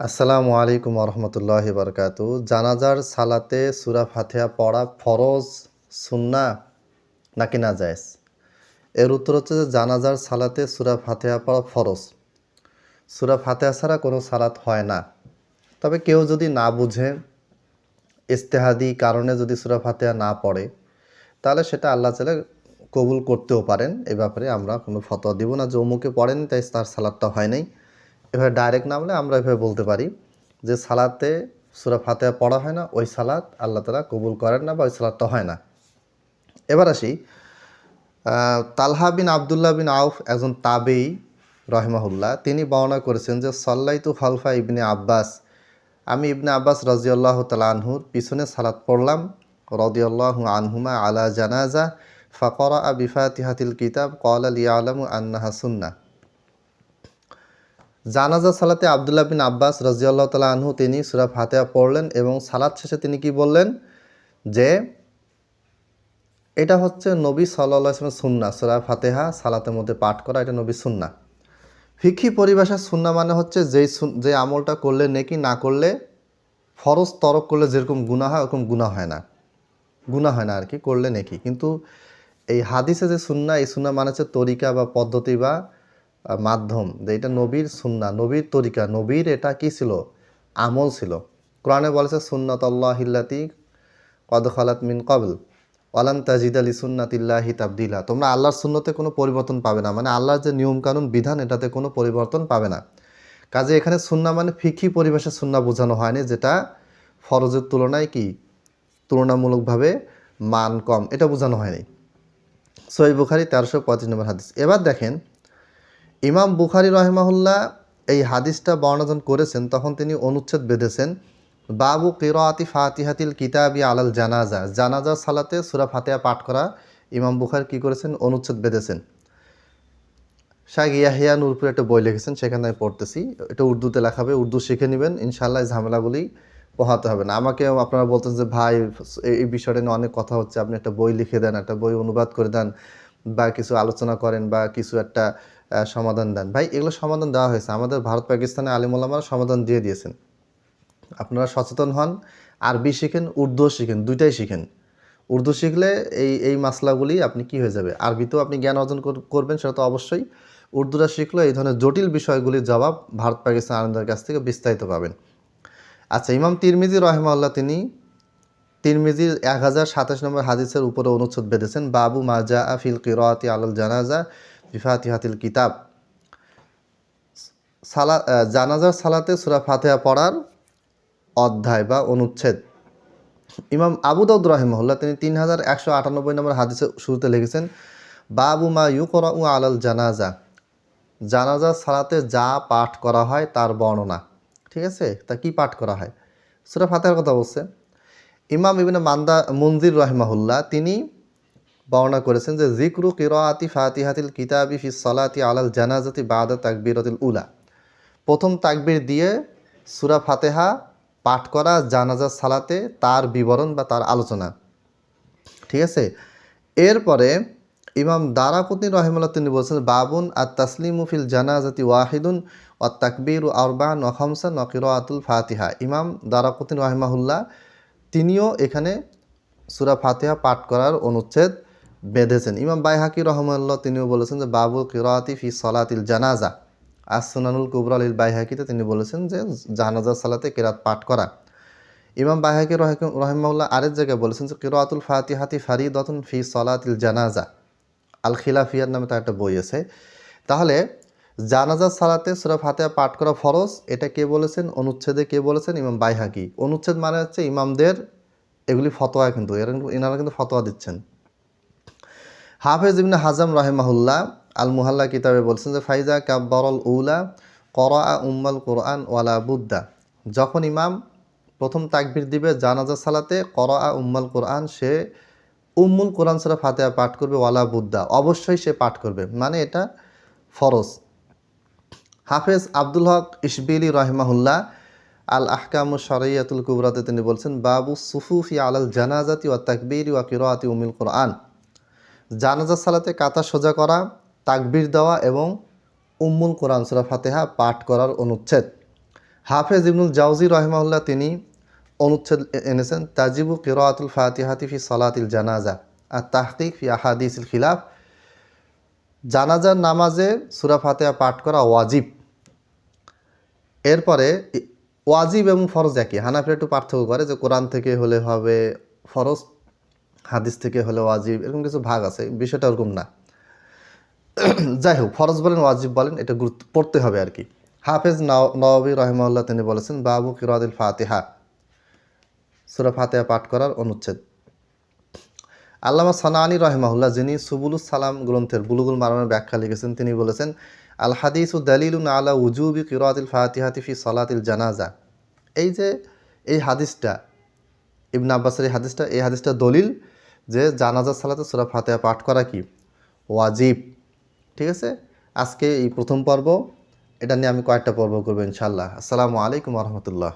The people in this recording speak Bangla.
আসসালামু আলাইকুম রহমতুল্লাহি বারকাতু। জানাজার সালাতে সূরা ফাতিহা পড়া ফরজ, সুন্নাহ নাকি নাজায়েজ? এর উত্তর হচ্ছে যে জানাজার সালাতে সূরা ফাতিহা পড়া ফরজ। সূরা ফাতিহা ছাড়া কোনো সালাত হয় না। তবে কেউ যদি না বুঝে, ইজতেহাদি কারণে যদি সূরা ফাতিহা না পড়ে, তাহলে সেটা আল্লাহ চাইলে কবুল করতেও পারেন। এ ব্যাপারে আমরা কোনো ফতোয়া দিব না যে অমুকে পড়েনি তাই তার সালাতটা হয় নাই। এভাবে ডাইরেক্ট না বলে আমরা এভাবে বলতে পারি যে সালাতে সূরা ফাতিহা পড়া হয় না, ওই সালাত আল্লাহ তাআলা কবুল করেন না বা ওই সালাতটা হয় না। এবার আসি, তালহা বিন আবদুল্লাহ বিন আউফ একজন তাবেঈ রাহিমাহুল্লাহ, তিনি বর্ণনা করেছেন যে সাল্লাইতু খালফা ইবনে আব্বাস, আমি ইবনে আব্বাস রাদিয়াল্লাহু তাআলা আনহুর পিছনে সালাত পড়লাম রাদিয়াল্লাহু আনহুমা আলা জানাজা ফাকরা বিফাতিহাতিল কিতাব ক্বালা লিয়ালামু আন্নাহা সুন্নাহ। জানাজা সালাতে আবদুল্লাহ বিন আব্বাস রাদিয়াল্লাহু তাআলা আনহু তিনি সূরা ফাতিহা পড়লেন এবং সালাত শেষে তিনি কি বললেন যে এটা হচ্ছে নবী সাল্লাল্লাহু আলাইহি ওয়াসাল্লামের সুন্নাহ, সূরা ফাতিহা সালাতের মধ্যে পাঠ করা এটা নবীর সুন্নাহ। ফিকহি পরিভাষায় সুন্নাহ মানে হচ্ছে যে আমলটা করলে নেকি, না করলে ফরজ তরক করলে যেরকম গুনাহ হয় ওরকম গুনাহ হয় না, আর কি, করলে নেকি। কিন্তু এই হাদিসে যে সুন্নাহ, এই সুন্নাহ মানে হচ্ছে তরিকা বা পদ্ধতি বা মাধ্যম, যে এটা নবীর সুন্নাহ, নবীর তরিকা, নবীর এটা কি ছিল, আমল ছিল। কোরআনে বলেছে সুন্নাতাল্লাহিল্লাতি কদ খালাত মিন ক্বাবল ওয়ালান তাজিদা লিসুন্নাতিল্লাহি তাবদিলা, তোমরা আল্লাহর সুন্নতে কোনো পরিবর্তন পাবে না, মানে আল্লাহর যে নিয়মকানুন বিধান এটাতে কোনো পরিবর্তন পাবে না। কাজে এখানে সুন্নাহ মানে ফিকহি পরিভাষায় সুন্নাহ বোঝানো হয়নি, যেটা ফরজের তুলনায় কি তুলনামূলকভাবে মান কম, এটা বোঝানো হয়নি। সহিহ বুখারী 1335 নম্বর হাদিস। এবার দেখেন, ইমাম বুখারী রাহিমাহুল্লাহ এই হাদিসটা বর্ণনা করেছেন, তখন তিনি অনুচ্ছেদ বেঁধেছেন বাবু কিরাআতি ফাতিহাতিল কিতাবি আলাল জানাজা, জানাজা সালাতে সূরা ফাতিহা পাঠ করা। ইমাম বুখারী কি করেছেন, অনুচ্ছেদ বেঁধেছেন। শাইখ ইয়াহিয়া নূরপুর একটা বই লিখেছেন, সেখানে আমি পড়তেছি, এটা উর্দুতে লেখা হবে, উর্দু শিখে নেবেন, ইনশাআল্লাহ ঝামেলাগুলি পোহাতে হবে না। আমাকে আপনারা বলতেন যে ভাই এই বিষয়টা নিয়ে অনেক কথা হচ্ছে, আপনি একটা বই লিখে দেন, একটা বই অনুবাদ করে দেন, বা কিছু আলোচনা করেন, বা কিছু একটা সমাধান দেন। ভাই এগুলো সমাধান দেওয়া হয়েছে, আমাদের ভারত পাকিস্তানে আলিম ওলামারা সমাধান দিয়ে দিয়েছেন। আপনারা সচেতন হন, আরবি শিখেন, উর্দুও শিখেন, দুইটাই শিখেন। উর্দু শিখলে এই মাসলাগুলি আপনি কি হয়ে যাবে, আরবিতেও আপনি জ্ঞান অর্জন করবেন, সেটা তো অবশ্যই। উর্দুটা শিখলে এই ধরনের জটিল বিষয়গুলির জবাব ভারত পাকিস্তান আলেমদের কাছ থেকে বিস্তারিত পাবেন। আচ্ছা, ইমাম তিরমিজি রাহিমাহুল্লাহ তিনি তিরমিজির 1027 নম্বর হাদিসের উপরে অনুচ্ছেদ বেঁধেছেন বাবু মাজা আফিল কিরাআতি আলাল জানাজা বিফাতিহাতিল কিতাব, জানাজার সালাতে সূরা ফাতিহা পড়ার অধ্যায় বা অনুচ্ছেদ। ইমাম আবু দাউদ রাহিমাহুল্লাহ তিনি 3198 নম্বর হাদিসের শুরুতে লিখেছেন বাবু মা ইউকরাউ আলাল জানাজা, জানাজার সালাতে যা পাঠ করা হয় তার বর্ণনা। ঠিক আছে, তা কি পাঠ করা হয়, সূরা ফাতিহার কথা বলছে। ইমাম ইবনে মুনজির রাহিমাহুল্লাহ তিনি বর্ণনা করেছেন যে যিকরু কিরাআতি ফাতিহাতিল কিতাবি ফিস সালাতি আলাল জানাজাতি বাদা তাকবীরাতিল উলা, প্রথম তাকবীর দিয়ে সূরা ফাতিহা পাঠ করা জানাজার সালাতে, তার বিবরণ বা তার আলোচনা। ঠিক আছে, এরপরে ইমাম দারাকুতনি রাহিমাহুল্লাহ তিনি বলছেন বাবুন আত তাসলিমু ফিল জানাজাতি ওয়াহিদুন ওয়া তাকবীরু আরবা'ন ওয়া খামসান ওয়া কিরাআতুল ফাতিহা। ইমাম দারাকুতনি রাহিমাহুল্লাহ তিনিও এখানে সূরা ফাতিহা পাঠ করার অনুচ্ছেদ বেঁধেছেন। ইমাম বাইহাকি রাহিমাহুল্লাহ তিনিও বলেছেন যে বাবুল কিরাআতি ফি সলাতিল জানাজা, আস-সুনানুল কুবরা লিল বাইহাকিতে তিনি বলেছেন যে জানাজা সালাতে কিরাত পাঠ করা। ইমাম বাইহাকি রাহিমাহুল্লাহ আরেক জায়গায় বলেছেন যে কিরাআতুল ফাতিহাতি ফারিদাতুন ফি সলাতিল জানাজা, আল খিলাফিয়ার নামে তার একটা বই আছে। তাহলে জানাজার সালাতে সূরা ফাতিহা পাঠ করা ফরজ, এটা কে বলেছেন, অনুচ্ছেদে কে বলেছেন, ইমাম বাইহাকি। অনুচ্ছেদ মানে হচ্ছে ইমামদের এগুলি ফতোয়া, কিন্তু এনারা কিন্তু ফতোয়া দিচ্ছেন। হাফেজ ইবনে হাজাম রাহিমাহুল্লাহ আল মুহাল্লা কিতাবে বলছেন যে ফাইজা কাব্বারল উলা করাআ উম্মাল কোরআন ওয়ালা বুদ্দা, যখন ইমাম প্রথম তাকবীর দিবে জানাজা সালাতে করাআ উম্মাল কোরআন, সে উম্মুল কোরআন সূরা ফাতিহা পাঠ করবে, ওয়ালা বুদ্দা, অবশ্যই সে পাঠ করবে, মানে এটা ফরজ। হাফেজ আব্দুল হক ইশবিলি রাহিমাহুল্লাহ আল আহকামু শরঈয়াতুল কুবরাতে তিনি বলছেন বাবু সুফুফি আলাল জানাজাতি ওয়া তাকবীরি ওয়া কিরাআতি উম্মুল কোরআন, জানাজা সালাতে কাতা সোজা করা, তাকবীর দেওয়া এবং উম্মুল কোরআন সূরা ফাতিহা পাঠ করার অনুচ্ছেদ। হাফেজ ইবনুল জাওজি রহিমাহুল্লাহ তিনি অনুচ্ছেদ এনেছেন তাজিবু কিরাআতুল ফাতিহাতি ফি সালাতিল জানাজা আর তাহকিক ফি আহাদিসিল খিলাফ। জানাজার নামাজে সূরা ফাতিহা পাঠ করা ওয়াজিব। এরপরে ওয়াজিব এবং ফরজ একই, হানাফিরা একটু পার্থক্য করে যে কোরআন থেকে হলে হবে ফরজ, হাদিস থেকে হলে ওয়াজিব, এরকম কিছু ভাগ আছে, বিষয়টা ওরকম না। যাই হোক, ফরজ বলেন ওয়াজিব বলেন, এটা গুরুত্ব পড়তে হবে আর কি। হাফেজ নওয়াবী রহিমাহুল্লাহ তিনি বলেছেন বাবু কিরাআতিল ফাতিহা, সূরা ফাতিহা পাঠ করার অনুচ্ছেদ। আল্লামা সানাআনী রহিমাহুল্লাহ যিনি সুবুলুস সালাম গ্রন্থের বুলুগুল মারামের ব্যাখ্যা লিখেছেন, তিনি বলেছেন আল হাদিসু দালিলুন আলা উজুবি কিরাআতিল ফাতিহাতি ফি সালাতিল জানাজা। এই যে এই হাদিসটা, ইবনে আব্বাসের এই হাদিসটা দলিল যে জানাজার সালাতে সূরা ফাতিহা পাঠ করা কি ওয়াজিব। ঠিক আছে, আজকে এই প্রথম পর্ব, এটা নিয়ে আমি কয়েকটা পর্ব করবো ইনশাআল্লাহ। আসসালামু আলাইকুম ওয়া রাহমাতুল্লাহ।